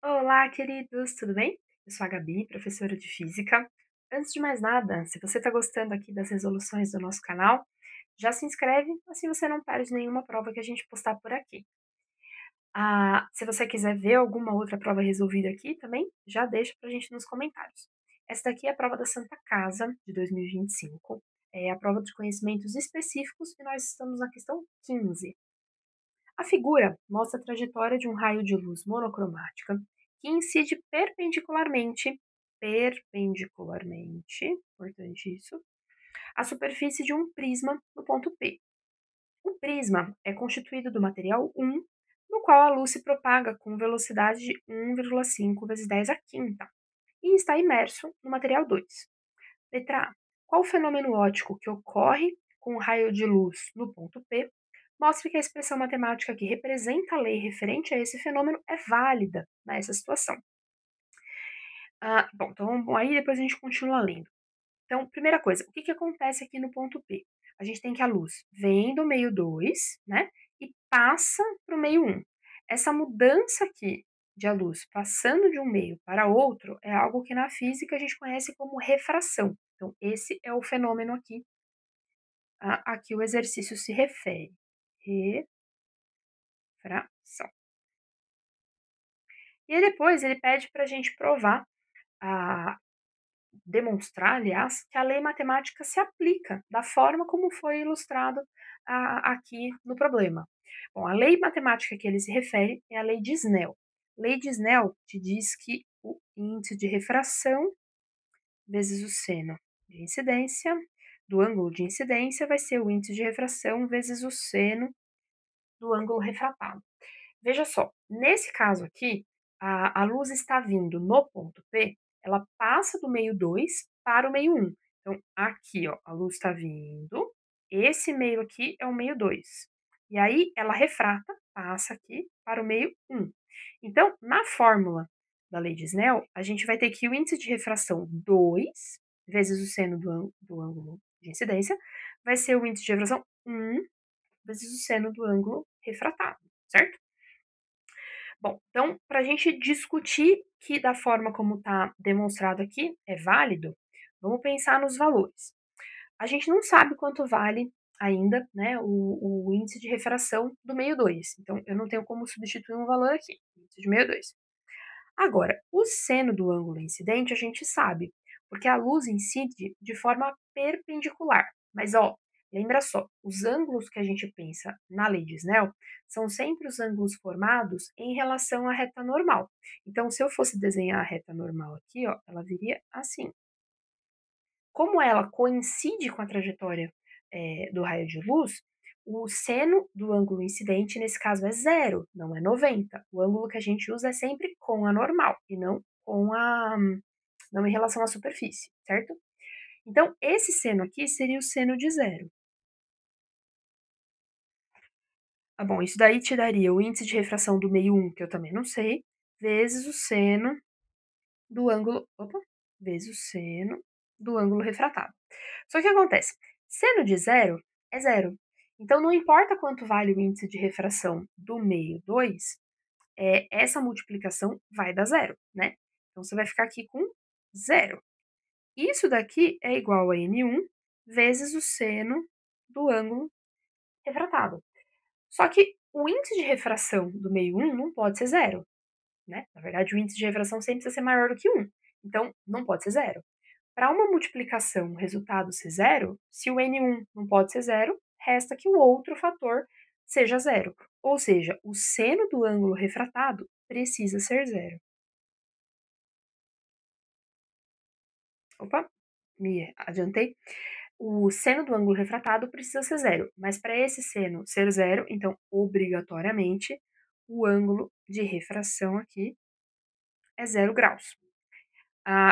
Olá, queridos, tudo bem? Eu sou a Gabi, professora de Física. Antes de mais nada, se você está gostando aqui das resoluções do nosso canal, já se inscreve, assim você não perde nenhuma prova que a gente postar por aqui. Se você quiser ver alguma outra prova resolvida aqui também, já deixa pra gente nos comentários. Essa daqui é a prova da Santa Casa, de 2025. É a prova de conhecimentos específicos e nós estamos na questão 15. A figura mostra a trajetória de um raio de luz monocromática que incide perpendicularmente, importante isso, à superfície de um prisma no ponto P. O prisma é constituído do material 1, no qual a luz se propaga com velocidade de 1,5 vezes 10 a quinta, e está imerso no material 2. Letra A. Qual o fenômeno óptico que ocorre com o raio de luz no ponto P mostra que a expressão matemática que representa a lei referente a esse fenômeno é válida nessa situação. Bom, aí depois a gente continua lendo. Então, primeira coisa, o que, que acontece aqui no ponto P? A gente tem que a luz vem do meio 2, né, e passa para o meio 1. Essa mudança aqui de a luz passando de um meio para outro é algo que na física a gente conhece como refração. Então, esse é o fenômeno aqui a que o exercício se refere. Refração. E aí depois ele pede para a gente provar, a demonstrar, aliás, que a lei matemática se aplica da forma como foi ilustrado aqui no problema. Bom, a lei matemática que ele se refere é a lei de Snell. Lei de Snell te diz que o índice de refração vezes o seno de incidência do ângulo de incidência vai ser o índice de refração vezes o seno do ângulo refratado. Veja só, nesse caso aqui, a luz está vindo no ponto P, ela passa do meio 2 para o meio 1. Então, aqui, ó, a luz está vindo, esse meio aqui é o meio 2. E aí, ela refrata, passa aqui para o meio 1. Então, na fórmula da lei de Snell, a gente vai ter que o índice de refração 2 vezes o seno do ângulo de incidência vai ser o índice de refração 1 vezes o seno do ângulo refratado, certo? Bom, então, para a gente discutir que da forma como está demonstrado aqui é válido, vamos pensar nos valores. A gente não sabe quanto vale ainda, né, o índice de refração do meio 2. Então, eu não tenho como substituir um valor aqui, índice de meio 2. Agora, o seno do ângulo incidente a gente sabe, porque a luz incide de forma perpendicular. Mas, ó, lembra só, os ângulos que a gente pensa na lei de Snell são sempre os ângulos formados em relação à reta normal. Então, se eu fosse desenhar a reta normal aqui, ó, ela viria assim. Como ela coincide com a trajetória do raio de luz, o seno do ângulo incidente, nesse caso, é zero, não é 90. O ângulo que a gente usa é sempre com a normal e não não em relação à superfície, certo? Então, esse seno aqui seria o seno de zero. Bom, isso daí te daria o índice de refração do meio 1, que eu também não sei, vezes o seno do ângulo, vezes o seno do ângulo refratado. Só que o que acontece? Seno de zero é zero. Então, não importa quanto vale o índice de refração do meio 2, essa multiplicação vai dar zero, né? Então, você vai ficar aqui com zero. Isso daqui é igual a n1 vezes o seno do ângulo refratado. Só que o índice de refração do meio 1 não pode ser zero, né? Na verdade, o índice de refração sempre precisa ser maior do que 1. Então, não pode ser zero. Para uma multiplicação, o resultado ser zero, se o n1 não pode ser zero, resta que o outro fator seja zero. Ou seja, o seno do ângulo refratado precisa ser zero. Opa, me adiantei. O seno do ângulo refratado precisa ser zero, mas para esse seno ser zero, então, obrigatoriamente, o ângulo de refração aqui é 0 graus.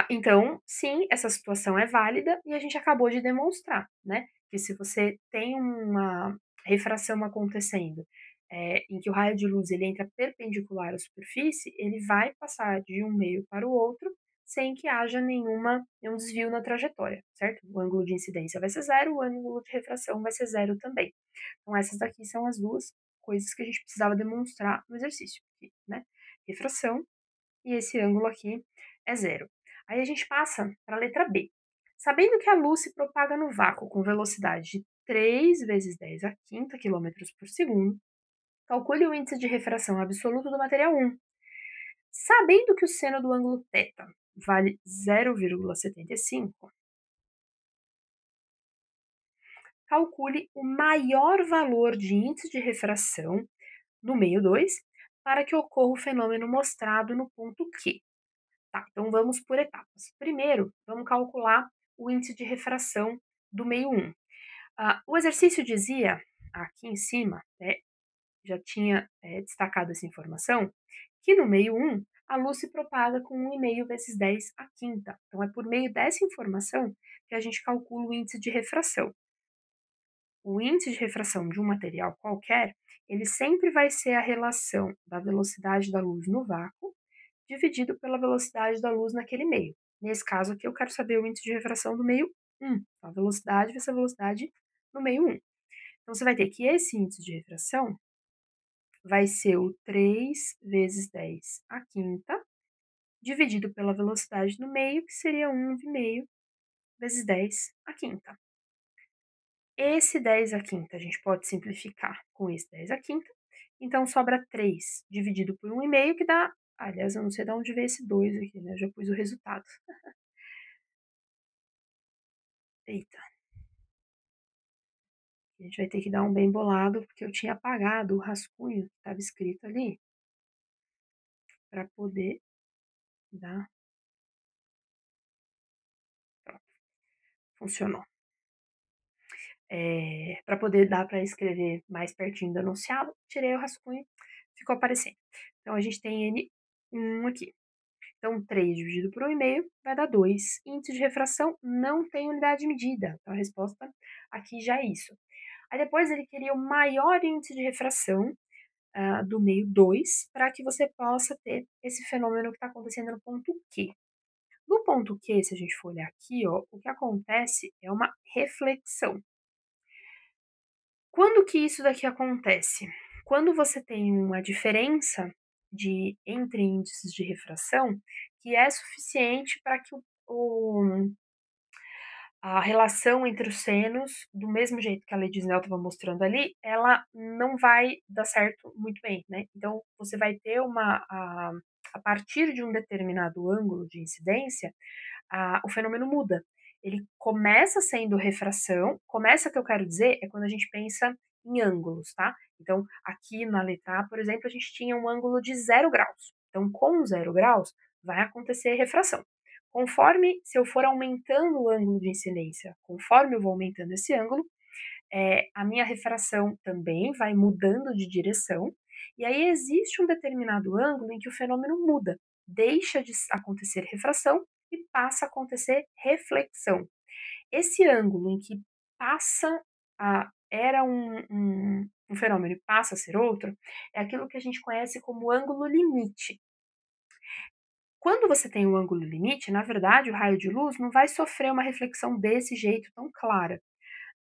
Então, sim, essa situação é válida e a gente acabou de demonstrar, né, que se você tem uma refração acontecendo, em que o raio de luz ele entra perpendicular à superfície, ele vai passar de um meio para o outro sem que haja nenhum desvio na trajetória, certo? O ângulo de incidência vai ser zero, o ângulo de refração vai ser zero também. Então, essas daqui são as duas coisas que a gente precisava demonstrar no exercício, né? Refração e esse ângulo aqui é zero. Aí a gente passa para a letra B. Sabendo que a luz se propaga no vácuo com velocidade de 3 vezes 10 a quinta quilômetros por segundo, calcule o índice de refração absoluto do material 1. Sabendo que o seno do ângulo θ vale 0,75, calcule o maior valor de índice de refração no meio 2 para que ocorra o fenômeno mostrado no ponto Q. Tá, então vamos por etapas. Primeiro, vamos calcular o índice de refração do meio 1. O exercício dizia, aqui em cima, né, já tinha destacado essa informação, que no meio 1 a luz se propaga com 1,5 vezes 10 a quinta. Então é por meio dessa informação que a gente calcula o índice de refração. O índice de refração de um material qualquer, ele sempre vai ser a relação da velocidade da luz no vácuo dividido pela velocidade da luz naquele meio. Nesse caso aqui, eu quero saber o índice de refração do meio 1. Então, a velocidade vai ser a velocidade no meio 1. Então, você vai ter que esse índice de refração vai ser o 3 vezes 10 a quinta, dividido pela velocidade no meio, que seria 1,5 vezes 10 a quinta. Esse 10 à quinta a gente pode simplificar com esse 10 à quinta, então sobra 3 dividido por 1,5, que dá. Aliás, eu não sei de onde veio esse 2 aqui, né? Eu já pus o resultado. Eita, a gente vai ter que dar um bem bolado, porque eu tinha apagado o rascunho que estava escrito ali, para poder dar. Pronto, funcionou. Para poder dar para escrever mais pertinho do enunciado, tirei o rascunho, ficou aparecendo. Então, a gente tem N1 aqui. Então, 3 dividido por 1,5 vai dar 2. Índice de refração não tem unidade de medida. Então, a resposta aqui já é isso. Aí depois ele queria o maior índice de refração do meio 2 para que você possa ter esse fenômeno que está acontecendo no ponto Q. No ponto Q, se a gente for olhar aqui, ó, o que acontece é uma reflexão. Quando que isso daqui acontece? Quando você tem uma diferença entre índices de refração que é suficiente para que a relação entre os senos, do mesmo jeito que a lei de Snell estava mostrando ali, ela não vai dar certo muito bem, né? Então, você vai ter a partir de um determinado ângulo de incidência, o fenômeno muda. Ele começa sendo refração, começa, que eu quero dizer, é quando a gente pensa em ângulos, tá? Então, aqui na letra A, por exemplo, a gente tinha um ângulo de 0 graus. Então, com 0 graus, vai acontecer refração. Conforme, se eu for aumentando o ângulo de incidência, conforme eu vou aumentando esse ângulo, a minha refração também vai mudando de direção, e aí existe um determinado ângulo em que o fenômeno muda, deixa de acontecer refração e passa a acontecer reflexão. Esse ângulo em que passa era um fenômeno e passa a ser outro, é aquilo que a gente conhece como ângulo limite. Quando você tem um ângulo limite, na verdade, o raio de luz não vai sofrer uma reflexão desse jeito tão clara.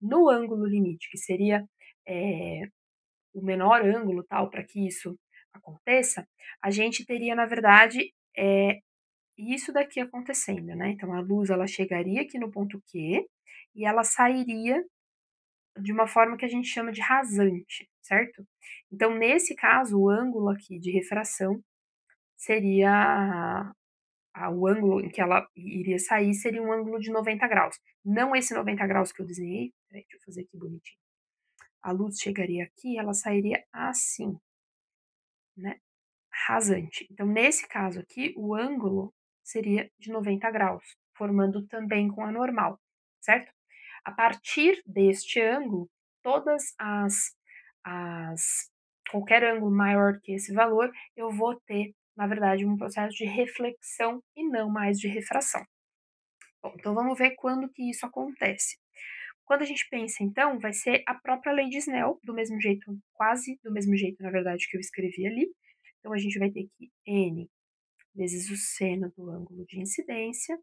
No ângulo limite, que seria o menor ângulo tal para que isso aconteça, a gente teria, na verdade, isso daqui acontecendo, né? Então, a luz ela chegaria aqui no ponto Q e ela sairia de uma forma que a gente chama de rasante, certo? Então, nesse caso, o ângulo aqui de refração seria o ângulo em que ela iria sair seria um ângulo de 90 graus. Não esse 90 graus que eu desenhei. Peraí, deixa eu fazer aqui bonitinho. A luz chegaria aqui, ela sairia assim, né? Rasante. Então, nesse caso aqui, o ângulo seria de 90 graus, formando também com a normal, certo? A partir deste ângulo, todas as qualquer ângulo maior que esse valor, eu vou ter, na verdade, um processo de reflexão e não mais de refração. Bom, então vamos ver quando que isso acontece. Quando a gente pensa, então, vai ser a própria lei de Snell, do mesmo jeito, quase do mesmo jeito, na verdade, que eu escrevi ali. Então, a gente vai ter que n vezes o seno do ângulo de incidência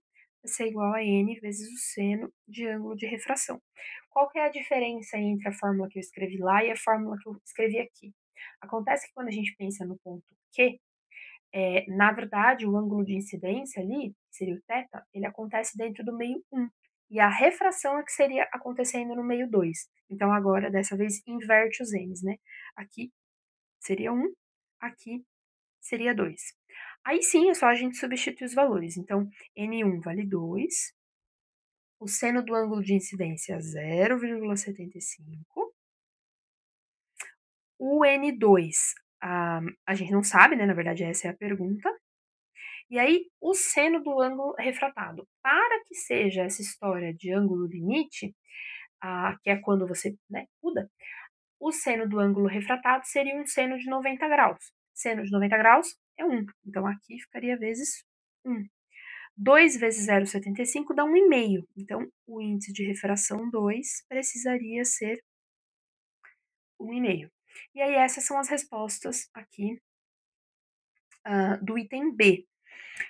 vai ser igual a n vezes o seno de ângulo de refração. Qual que é a diferença entre a fórmula que eu escrevi lá e a fórmula que eu escrevi aqui? Acontece que quando a gente pensa no ponto Q, Na verdade, o ângulo de incidência ali, que seria o θ, ele acontece dentro do meio 1, e a refração é que seria acontecendo no meio 2. Então agora, dessa vez, inverte os n's, né. Aqui seria 1, aqui seria 2. Aí sim, é só a gente substituir os valores. Então, N1 vale 2, o seno do ângulo de incidência 0,75, o N2, a gente não sabe, né, na verdade essa é a pergunta. E aí, o seno do ângulo refratado. Para que seja essa história de ângulo limite, que é quando você, né, muda, o seno do ângulo refratado seria um seno de 90 graus. Seno de 90 graus é 1, então aqui ficaria vezes 1. 2 vezes 0,75 dá 1,5, então o índice de refração 2 precisaria ser 1,5. E aí essas são as respostas aqui, do item B.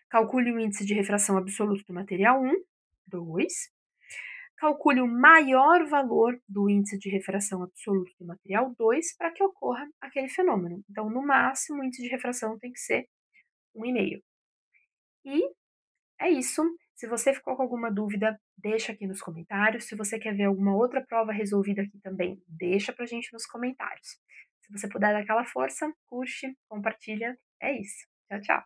Calcule o índice de refração absoluto do material 1, 2. Calcule o maior valor do índice de refração absoluto do material 2 para que ocorra aquele fenômeno. Então, no máximo, o índice de refração tem que ser 1,5. E é isso. Se você ficou com alguma dúvida, deixa aqui nos comentários. Se você quer ver alguma outra prova resolvida aqui também, deixa pra gente nos comentários. Se você puder dar aquela força, curte, compartilha. É isso. Tchau, tchau.